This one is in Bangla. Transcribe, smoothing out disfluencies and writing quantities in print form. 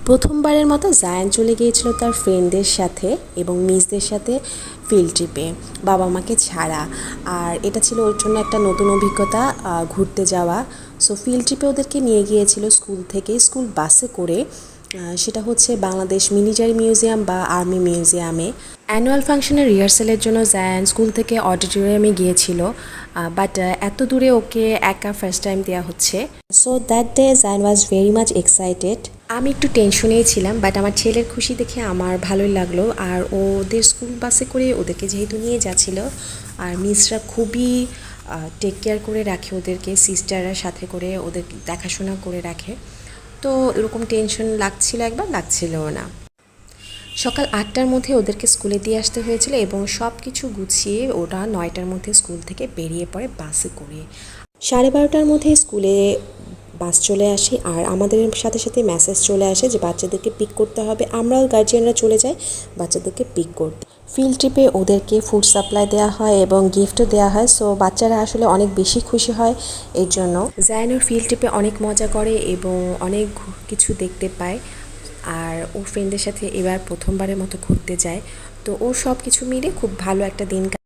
প্রথমবারের মতো জায়ান চলে গিয়েছিল তার ফ্রেন্ডদের সাথে এবং মিসদের সাথে ফিল্ড ট্রিপে, বাবা মাকে ছাড়া। আর এটা ছিল ওর জন্য একটা নতুন অভিজ্ঞতা, ঘুরতে যাওয়া। সো ফিল্ড ট্রিপে ওদেরকে নিয়ে গিয়েছিল স্কুল থেকে, স্কুল বাসে করে। সেটা হচ্ছে বাংলাদেশ মিলিটারি মিউজিয়াম বা আর্মি মিউজিয়ামে। অ্যানুয়াল ফাংশনের রিহার্সালের জন্য জায়ান স্কুল থেকে অডিটোরিয়ামে গিয়েছিল, বাট এত দূরে ওকে একা ফার্স্ট টাইম দেওয়া হচ্ছে। So that day Zayan was very much excited. আমি একটু টেনশনেই ছিলাম, বাট আমার ছেলের খুশি দেখে আমার ভালোই লাগলো। আর ওদের স্কুল বাসে করে ওদেরকে যেহেতু নিয়ে যাচ্ছিল, আর মিসরা খুবই টেক কেয়ার করে রাখে ওদেরকে, সিস্টাররা সাথে করে ওদের দেখাশোনা করে রাখে। তো এরকম টেনশন লাগছিল একবার, লাগছিলও না। সকাল 8টার মধ্যে ওদেরকে স্কুলে দিয়ে আসতে হয়েছিল এবং সব কিছু গুছিয়ে ওরা 9টার মধ্যে স্কুল থেকে বেরিয়ে পড়ে বাসে করে। 12:30টার মধ্যে স্কুলে বাস চলে আসে আর আমাদের সাথে সাথে মেসেজ চলে আসে যে বাচ্চাদেরকে পিক করতে হবে। আমরাও গার্জিয়ানরা চলে যাই বাচ্চাদেরকে পিক করতে। ফিল্ড ট্রিপে ওদেরকে ফুড সাপ্লাই দেওয়া হয় এবং গিফটও দেওয়া হয়। সো বাচ্চারা আসলে অনেক বেশি খুশি হয় এর জন্য। জায়ানও ফিল্ড ট্রিপে অনেক মজা করে এবং অনেক কিছু দেখতে পায়। আর ওর ফ্রেন্ডদের সাথে এবার প্রথমবারের মতো ঘুরতে যায়। তো ওর সব কিছু মিলে খুব ভালো একটা দিন